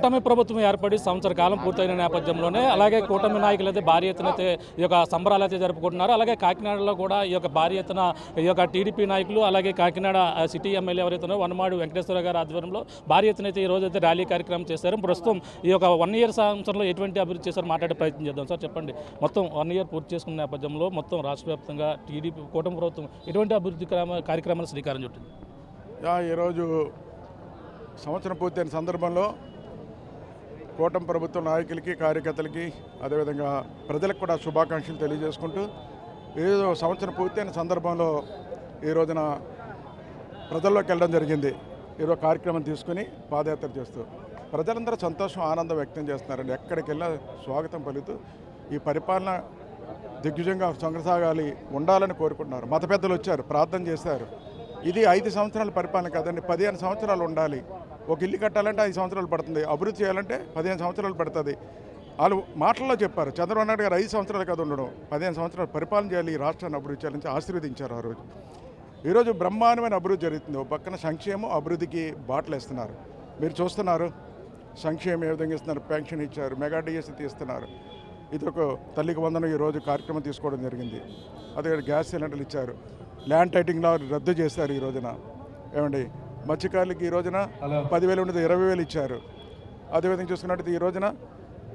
కూటమి ప్రభుత్వం ఏర్పడి సంవత్సర కాలం పూర్తయిన నేపథ్యంలోనే అలాగే కూటమి నాయకులు అయితే భారీ ఎత్తున అయితే ఈ యొక్క సంబరాలు అయితే జరుపుకుంటున్నారు. అలాగే కాకినాడలో కూడా ఈ యొక్క భారీ ఎత్తున ఈ యొక్క టీడీపీ నాయకులు అలాగే కాకినాడ సిటీ ఎమ్మెల్యే ఎవరైతే వనమాడు వెంకటేశ్వర గారి ఆధ్వర్యంలో భారీ ఎత్తున అయితే ఈ రోజు అయితే ర్యాలీ కార్యక్రమం చేశారు. ప్రస్తుతం ఈ యొక్క 1 year సంవత్సరంలో ఎటువంటి అభివృద్ధి చేశారో మాట్లాడే ప్రయత్నం చేద్దాం. సార్ చెప్పండి, మొత్తం 1 year పూర్తి చేసుకున్న నేపథ్యంలో మొత్తం రాష్ట్ర వ్యాప్తంగా టీడీపీ కూటమి ప్రభుత్వం ఎటువంటి అభివృద్ధి కార్యక్రమాలు శ్రీకారం చుట్టింది? ఈరోజు సంవత్సరం పూర్తయిన సందర్భంలో కూటమి ప్రభుత్వ నాయకులకి కార్యకర్తలకి అదేవిధంగా ప్రజలకు కూడా శుభాకాంక్షలు తెలియజేసుకుంటూ ఏదో సంవత్సరం పూర్తయిన సందర్భంలో ఈ రోజున ప్రజల్లోకి వెళ్ళడం జరిగింది. ఈరోజు కార్యక్రమం తీసుకుని పాదయాత్ర చేస్తూ ప్రజలందరూ సంతోషం ఆనందం వ్యక్తం చేస్తున్నారండి. ఎక్కడికి వెళ్ళినా స్వాగతం పలుకుతూ ఈ పరిపాలన దిగ్విజయంగా కొనసాగాలి ఉండాలని కోరుకుంటున్నారు. మత పెద్దలు వచ్చారు, ప్రార్థన చేశారు. ఇది 5 సంవత్సరాల పరిపాలన కాదండి, 15 సంవత్సరాలు ఉండాలి. ఒక ఇల్లు కట్టాలంటే 5 సంవత్సరాలు పడుతుంది, అభివృద్ధి చేయాలంటే 15 సంవత్సరాలు పడుతుంది. వాళ్ళు మాటల్లో చెప్పారు. చంద్రబాబు నాయుడు గారు 5 సంవత్సరాలు కాదు ఉండడం, 15 సంవత్సరాలు పరిపాలన చేయాలి, ఈ రాష్ట్రాన్ని అభివృద్ధి చేయాలని ఆశీర్వదించారు ఆ రోజు. ఈరోజు బ్రహ్మాండమైన అభివృద్ధి జరుగుతుంది. ఒక పక్కన సంక్షేమం అభివృద్ధికి బాటలు వేస్తున్నారు. మీరు చూస్తున్నారు సంక్షేమం ఏ విధంగా ఇస్తున్నారు. పెన్షన్ ఇచ్చారు, మెగా డిఎస్సీ తీస్తున్నారు. ఇది ఒక తల్లికి వందనం ఈరోజు కార్యక్రమం తీసుకోవడం జరిగింది. అదే గ్యాస్ సిలిండర్లు ఇచ్చారు. ల్యాండ్ టైటింగ్ లా రద్దు చేశారు ఈ రోజున. ఏమండి మత్స్యకారులకి ఈ రోజున 10,000 ఉండేది 20,000 ఇచ్చారు. అదేవిధంగా చూసుకున్నట్టు ఈ రోజున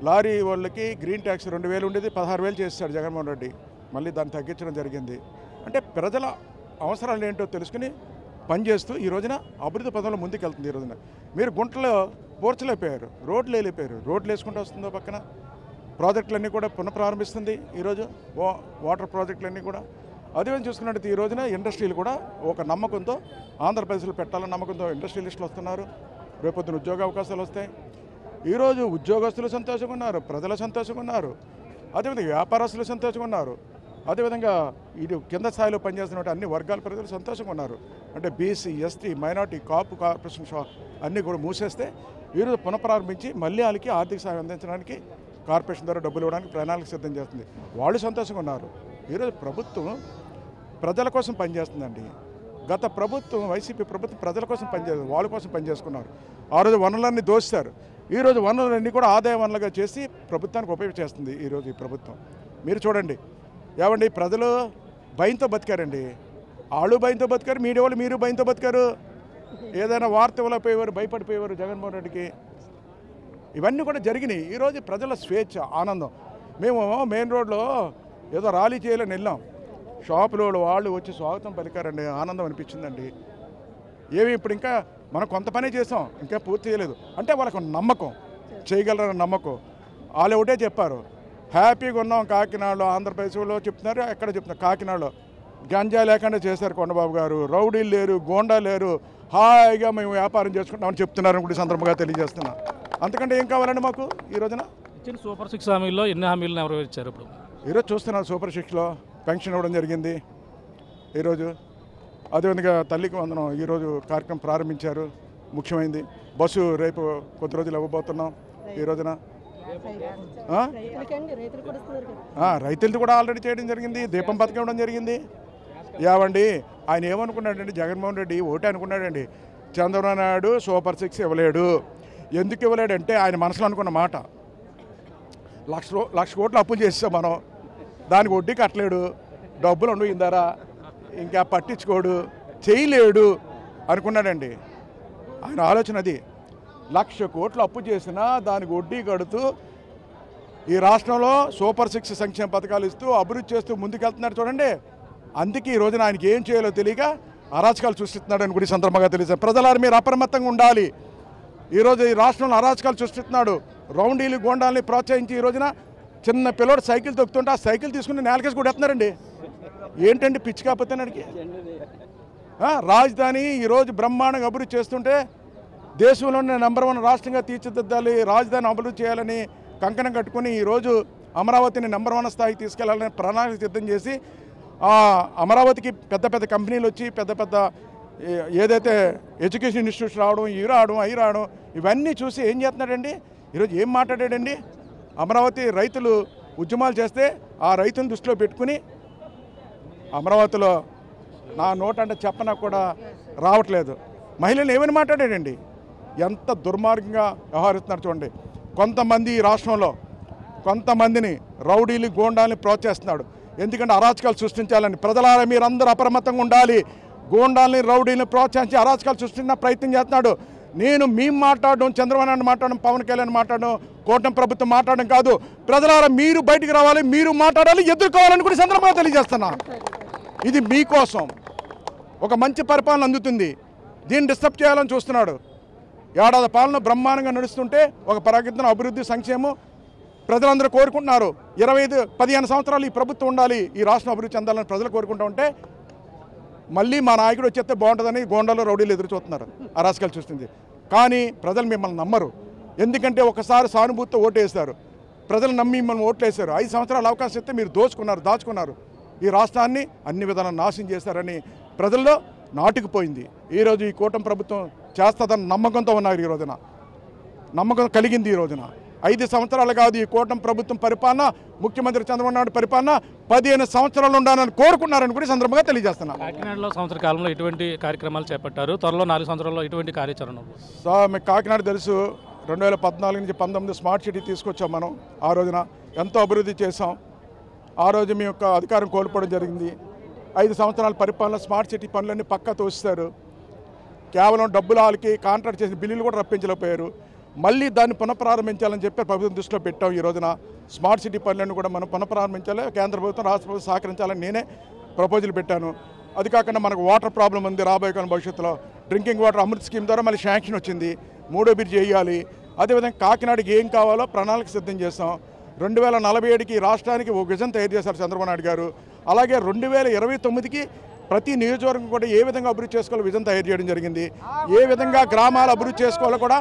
లారీ వాళ్ళకి గ్రీన్ ట్యాక్స్ 2,000 ఉండేది 16,000 చేశాడు జగన్మోహన్ రెడ్డి. మళ్ళీ దాన్ని తగ్గించడం జరిగింది. అంటే ప్రజల అవసరాలు ఏంటో తెలుసుకుని పనిచేస్తూ ఈ రోజున అభివృద్ధి పదంలో ముందుకెళ్తుంది. ఈ రోజున మీరు గుంటలో పోర్చలేకపోయారు, రోడ్లు వేలిపోయారు. రోడ్లు వేసుకుంటూ వస్తుందో పక్కన ప్రాజెక్టులన్నీ కూడా పునఃప్రారంభిస్తుంది. ఈరోజు వాటర్ ప్రాజెక్టులన్నీ కూడా అదేవిధంగా చూసుకున్నట్టు ఈ రోజున ఇండస్ట్రీలు కూడా ఒక నమ్మకంతో ఆంధ్రప్రదేశ్లో పెట్టాలని నమ్మకంతో ఇండస్ట్రియలిస్టులు వస్తున్నారు. రేపొద్దున ఉద్యోగ అవకాశాలు వస్తాయి. ఈరోజు ఉద్యోగస్తులు సంతోషంగా ఉన్నారు, ప్రజలు సంతోషంగా ఉన్నారు, అదేవిధంగా వ్యాపారస్తులు సంతోషంగా ఉన్నారు, అదేవిధంగా ఇది కింద స్థాయిలో పనిచేస్తున్న అన్ని వర్గాల ప్రజలు సంతోషంగా ఉన్నారు. అంటే బీసీ, ఎస్టీ, మైనార్టీ, కాపు కార్పొరేషన్ అన్నీ కూడా మూసేస్తే ఈరోజు పునఃప్రారంభించి మళ్ళీ వాళ్ళకి ఆర్థిక సాయం అందించడానికి కార్పొరేషన్ ద్వారా డబ్బులు ఇవ్వడానికి ప్రణాళిక సిద్ధం చేస్తుంది. వాళ్ళు సంతోషంగా ఉన్నారు. ఈరోజు ప్రభుత్వం ప్రజల కోసం పనిచేస్తుందండి. గత ప్రభుత్వం వైసీపీ ప్రభుత్వం ప్రజల కోసం పనిచేస్తుంది, వాళ్ళ కోసం పనిచేసుకున్నారు. ఆ రోజు వనరులన్నీ దోస్తారు. ఈరోజు వనరులన్నీ కూడా ఆదాయ వనరులుగా చేసి ప్రభుత్వానికి ఉపయోగం చేస్తుంది ఈరోజు ఈ ప్రభుత్వం. మీరు చూడండి ఏమండి, ప్రజలు భయంతో బతికారండి. వాళ్ళు భయంతో బతికారు, మీడియా వాళ్ళు మీరు భయంతో బతికారు. ఏదైనా వార్త ఇవ్వలేకపోయేవారు, భయపడిపోయేవారు జగన్మోహన్ రెడ్డికి. ఇవన్నీ కూడా జరిగినాయి. ఈరోజు ప్రజల స్వేచ్ఛ, ఆనందం. మేము మెయిన్ రోడ్లో ఏదో ర్యాలీ చేయాలని వెళ్ళాం. షాపులో వాళ్ళు వచ్చి స్వాగతం పలికారండి, ఆనందం అనిపించిందండి. ఏమి ఇప్పుడు ఇంకా మనం కొంత పని చేసాం, ఇంకా పూర్తి చేయలేదు. అంటే వాళ్ళకు నమ్మకం, చేయగలరని నమ్మకం. వాళ్ళు ఒకటే చెప్పారు, హ్యాపీగా ఉన్నాం కాకినాడలో. ఆంధ్రప్రదేశ్లో చెప్తున్నారు, ఎక్కడ చెప్తున్నారు, కాకినాడలో గంజా లేకుండా చేశారు కొండబాబు గారు. రౌడీలు లేరు, గోండా లేరు, హాయిగా మేము వ్యాపారం చేసుకుంటామని చెప్తున్నారని కూడా సందర్భంగా తెలియజేస్తున్నా. అంతకంటే ఏం కావాలండి మాకు? ఈ రోజున ఇచ్చిన సూపర్ 6 హామీల్లో ఎన్ని హామీలను ఎవరు ఇచ్చారు? ఇప్పుడు ఈరోజు చూస్తున్నారు సూపర్ 6లో పెన్షన్ ఇవ్వడం జరిగింది ఈరోజు. అదేవిధంగా తల్లికి వందనం ఈరోజు కార్యక్రమం ప్రారంభించారు. ముఖ్యమైనది బస్సు రేపు కొద్ది రోజులు ఇవ్వబోతున్నాం. ఈ రోజున రైతులది కూడా ఆల్రెడీ చేయడం జరిగింది. దీపం పథకం ఇవ్వడం జరిగింది. యావండి ఆయన ఏమనుకున్నాడండి జగన్మోహన్ రెడ్డి? ఒకటే అనుకున్నాడండి, చంద్రబాబు నాయుడు సూపర్ 6 ఇవ్వలేడు. ఎందుకు ఇవ్వలేడంటే ఆయన మనసులో అనుకున్న మాట, 1,00,000 కోట్లు అప్పులు చేసాం మనం, దానికి వడ్డీ కట్టలేడు, డబ్బులు ఉండవు ఇందారా, ఇంకా పట్టించుకోడు, చేయలేడు అనుకున్నాడండి. ఆయన ఆలోచన అది. 1,00,000 కోట్లు అప్పు చేసినా దానికి వడ్డీ కడుతూ ఈ రాష్ట్రంలో సూపర్ 6 సంక్షేమ పథకాలు ఇస్తూ అభివృద్ధి చేస్తూ ముందుకెళ్తున్నారు చూడండి. అందుకే ఈ రోజున ఆయనకి ఏం చేయాలో తెలియక అరాచకాలు సృష్టిస్తున్నాడని కూడా సందర్భంగా తెలియదు. ప్రజలారు మీరు అప్రమత్తంగా ఉండాలి. ఈరోజు ఈ రాష్ట్రంలో అరాచకాలు సృష్టిస్తున్నాడు. రౌండీలు, గోండాలని ప్రోత్సహించి ఈ రోజున చిన్న పిల్లోడు సైకిల్ తొక్కుతుంటే ఆ సైకిల్ తీసుకుని నేలకేసి కూడా ఎత్తున్నారండి. ఏంటండి పిచ్చి కాకపోతే నాడికి? రాజధాని ఈరోజు బ్రహ్మాండంగా అభివృద్ధి చేస్తుంటే దేశంలోనే నెంబర్ 1 రాష్ట్రంగా తీర్చిదిద్దాలి, రాజధాని అభివృద్ధి చేయాలని కంకణం కట్టుకుని ఈరోజు అమరావతిని నెంబర్ 1 స్థాయికి తీసుకెళ్లాలని ప్రణాళిక సిద్ధం చేసి అమరావతికి పెద్ద పెద్ద కంపెనీలు వచ్చి పెద్ద పెద్ద ఏదైతే ఎడ్యుకేషన్ ఇన్స్టిట్యూట్స్ రావడం, అవి రావడం ఇవన్నీ చూసి ఏం చేస్తున్నాడండి? ఈరోజు ఏం మాట్లాడాడండి? అమరావతి రైతులు ఉద్యమాలు చేస్తే ఆ రైతుని దృష్టిలో పెట్టుకుని అమరావతిలో నా నోట అంటే చెప్పనా కూడా రావట్లేదు. మహిళలు ఏమని మాట్లాడాడండి? ఎంత దుర్మార్గంగా వ్యవహరిస్తున్నారు చూడండి. కొంతమంది ఈ రాష్ట్రంలో కొంతమందిని రౌడీలు గూండాలని ప్రోత్సహిస్తున్నాడు. ఎందుకంటే అరాచకాలు సృష్టించాలని. ప్రజలారా మీరందరూ అప్రమత్తంగా ఉండాలి. గూండాలని రౌడీలను ప్రోత్సహించి అరాచకాలు సృష్టించిన ప్రయత్నం చేస్తున్నాడు. నేను మేము మాట్లాడడం, చంద్రబాబు నాయుడు మాట్లాడడం, పవన్ కళ్యాణ్ మాట్లాడడం, కూటమి ప్రభుత్వం మాట్లాడడం కాదు. ప్రజలారా మీరు బయటికి రావాలి, మీరు మాట్లాడాలి, ఎదుర్కోవాలని కూడా సందర్భంగా తెలియజేస్తున్నా. ఇది మీకోసం ఒక మంచి పరిపాలన అందుతుంది. దీన్ని డిస్టర్బ్ చేయాలని చూస్తున్నాడు. ఏడాది పాలన బ్రహ్మాండంగా నడుస్తుంటే ఒక పరాగిద్దన అభివృద్ధి సంక్షేమం ప్రజలందరూ కోరుకుంటున్నారు. 15 సంవత్సరాలు ఈ ప్రభుత్వం ఉండాలి, ఈ రాష్ట్రం అభివృద్ధి చెందాలని ప్రజలు కోరుకుంటూ ఉంటే మళ్ళీ మా నాయకుడు వచ్చేస్తే బాగుంటుందని గోండాలో రౌడీలు ఎదురు చూస్తున్నారు, అరాచకాలు చూస్తుంది. కానీ ప్రజలు మిమ్మల్ని నమ్మరు. ఎందుకంటే ఒకసారి సానుభూతితో ఓటేస్తారు, ప్రజలు నమ్మి మిమ్మల్ని ఓట్లేశారు. 5 సంవత్సరాలు అవకాశం ఇస్తే మీరు దాచుకున్నారు. ఈ రాష్ట్రాన్ని అన్ని విధాలను నాశనం చేశారని ప్రజల్లో నాటుకుపోయింది. ఈరోజు ఈ కూటమి ప్రభుత్వం చేస్తుందని నమ్మకంతో ఉన్నారు. ఈ రోజున నమ్మకం కలిగింది. ఈ రోజున 5 సంవత్సరాలు కాదు ఈ కూటమి ప్రభుత్వం పరిపాలన, ముఖ్యమంత్రి చంద్రబాబు నాయుడు పరిపాలన 15 సంవత్సరాలు ఉండాలని కోరుకున్నారని కూడా సందర్భంగా తెలియజేస్తున్నాను. కాకినాడలో సంవత్సర కాలంలో ఎటువంటి కార్యక్రమాలు చేపట్టారు? త్వరలో 4 సంవత్సరాల్లో ఎటువంటి కార్యాచరణ? మీకు కాకినాడ తెలుసు, 2014 నుంచి 19 స్మార్ట్ సిటీ తీసుకొచ్చాం మనం. ఆ రోజున ఎంతో అభివృద్ధి చేసాం. ఆ రోజు మీ యొక్క అధికారం కోల్పోవడం జరిగింది. 5 సంవత్సరాల పరిపాలన స్మార్ట్ సిటీ పనులన్నీ పక్కా తోస్తారు. కేవలం డబ్బుల వాళ్ళకి కాంట్రాక్ట్ చేసిన బిల్లులు కూడా రప్పించలేకపోయారు. మళ్ళీ దాన్ని పునఃప్రారంభించాలని చెప్పి ప్రభుత్వం దృష్టిలో పెట్టాం. ఈ రోజున స్మార్ట్ సిటీ పనులను కూడా మనం పునఃప్రారంభించాలి, కేంద్ర ప్రభుత్వం రాష్ట్ర ప్రభుత్వం సహకరించాలని నేనే ప్రపోజల్ పెట్టాను. అది కాకుండా మనకు వాటర్ ప్రాబ్లం ఉంది. రాబోయే కాలం భవిష్యత్తులో డ్రింకింగ్ వాటర్ అమృత్ స్కీమ్ ద్వారా మళ్ళీ శాంక్షన్ వచ్చింది, 3వ బ్రిడ్జ్ చేయాలి. అదేవిధంగా కాకినాడకి ఏం కావాలో ప్రణాళిక సిద్ధం చేస్తాం. 2047కి రాష్ట్రానికి ఒక విజన్ తయారు చేశారు చంద్రబాబు నాయుడు గారు. అలాగే 2029కి ప్రతి నియోజకవర్గం కూడా ఏ విధంగా అభివృద్ధి చేసుకోవాలో విజన్ తయారు చేయడం జరిగింది. ఏ విధంగా గ్రామాలు అభివృద్ధి చేసుకోవాలో కూడా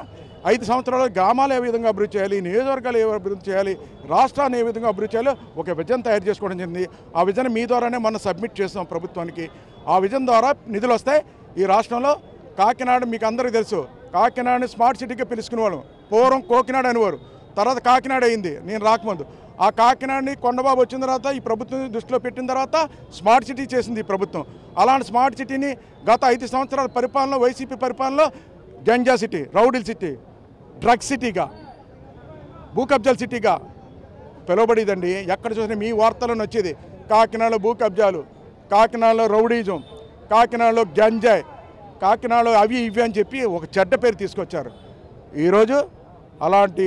5 సంవత్సరాలు గ్రామాలు ఏ విధంగా అభివృద్ధి చేయాలి, నియోజకవర్గాలు ఏ అభివృద్ధి చేయాలి, రాష్ట్రాన్ని ఏ విధంగా అభివృద్ధి చేయాలో ఒక విజన్ తయారు చేసుకోవడం జరిగింది. ఆ విజన్ మీ ద్వారానే మనం సబ్మిట్ చేస్తాం ప్రభుత్వానికి. ఆ విజన్ ద్వారా నిధులు వస్తాయి. ఈ రాష్ట్రంలో కాకినాడ మీకు అందరికీ తెలుసు, కాకినాడని స్మార్ట్ సిటీగా పిలుచుకునేవాళ్ళం. పూర్వం కోకినాడ అనేవారు, తర్వాత కాకినాడ అయింది నేను రాకముందు. ఆ కాకినాడని కొండబాబు వచ్చిన తర్వాత ఈ ప్రభుత్వం దృష్టిలో పెట్టిన తర్వాత స్మార్ట్ సిటీ చేసింది ఈ ప్రభుత్వం. అలాంటి స్మార్ట్ సిటీని గత 5 సంవత్సరాల పరిపాలనలో, వైసీపీ పరిపాలనలో గంజా సిటీ, రౌడీల సిటీ, డ్రగ్ సిటీగా, భూ కబ్జాల సిటీగా పిలువబడేదండి. ఎక్కడ చూసినా మీ వార్తలను వచ్చేది కాకినాడలో భూ కబ్జాలు, కాకినాడలో రౌడీజం, కాకినాడలో గంజాయ్, కాకినాడలో అవి ఇవి అని చెప్పి ఒక చెడ్డ పేరు తీసుకొచ్చారు. ఈరోజు అలాంటి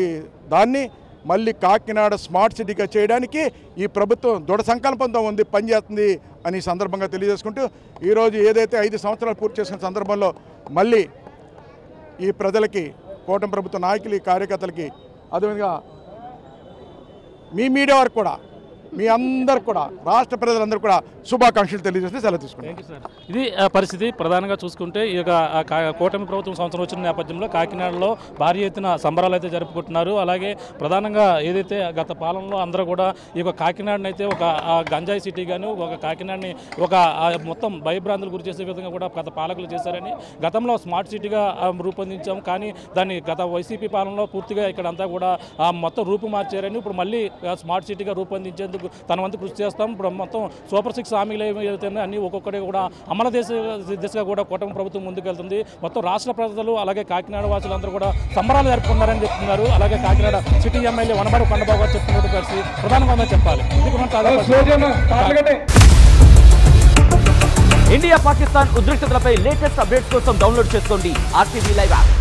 దాన్ని మళ్ళీ కాకినాడ స్మార్ట్ సిటీగా చేయడానికి ఈ ప్రభుత్వం దృఢ సంకల్పంతో ఉంది, పనిచేస్తుంది అని సందర్భంగా తెలియజేసుకుంటూ ఈరోజు ఏదైతే 5 సంవత్సరాలు పూర్తి చేసుకున్న సందర్భంలో మళ్ళీ ఈ ప్రజలకి, కూటమి ప్రభుత్వ నాయకులు, కార్యకర్తలకి, అదేవిధంగా మీ మీడియా వారికి కూడా, మీ అందరు కూడా, రాష్ట్ర ప్రజలందరూ కూడా శుభాకాంక్షలు తెలియజేస్తే సెలవు తీసుకుంటాం. ఇది పరిస్థితి. ప్రధానంగా చూసుకుంటే ఈ యొక్క కూటమి ప్రభుత్వం సంవత్సరం వచ్చిన నేపథ్యంలో కాకినాడలో భారీ ఎత్తున సంబరాలు అయితే జరుపుకుంటున్నారు. అలాగే ప్రధానంగా ఏదైతే గత పాలనలో అందరూ కూడా ఈ యొక్క కాకినాడని అయితే ఒక గంజాయి సిటీ గాను, ఒక కాకినాడని ఒక మొత్తం భయభ్రాంతులు గురి చేసే విధంగా కూడా గత పాలకులు చేశారని, గతంలో స్మార్ట్ సిటీగా రూపొందించాం, కానీ దాన్ని గత వైసీపీ పాలనలో పూర్తిగా ఇక్కడ అంతా కూడా మొత్తం రూపు మార్చారని, ఇప్పుడు మళ్ళీ స్మార్ట్ సిటీగా రూపొందించేందుకు తన వంతు కృషి చేస్తాం. ఇప్పుడు మొత్తం సూపర్ 6 హామీలు ఏవైతే అన్ని ఒక్కొక్కటి కూడా అమలు దిశగా కూడా కూటమి ప్రభుత్వం ముందుకెళ్తుంది. మొత్తం రాష్ట్ర ప్రజలు అలాగే కాకినాడ వాసులందరూ కూడా సంబరాలు జరుపుకున్నారని చెప్తున్నారు. అలాగే కాకినాడ సిటీ ఎమ్మెల్యే వనమాడి కొండబాబు గారు చెప్తున్నట్టు పరిస్థితి ప్రధానంగా చెప్పాలి. ఇండియా పాకిస్తాన్ ఉద్రిక్తతలపై లేటెస్ట్ అప్డేట్స్ కోసం డౌన్లోడ్ చేసుకోండి RTV లైవ్ యాప్.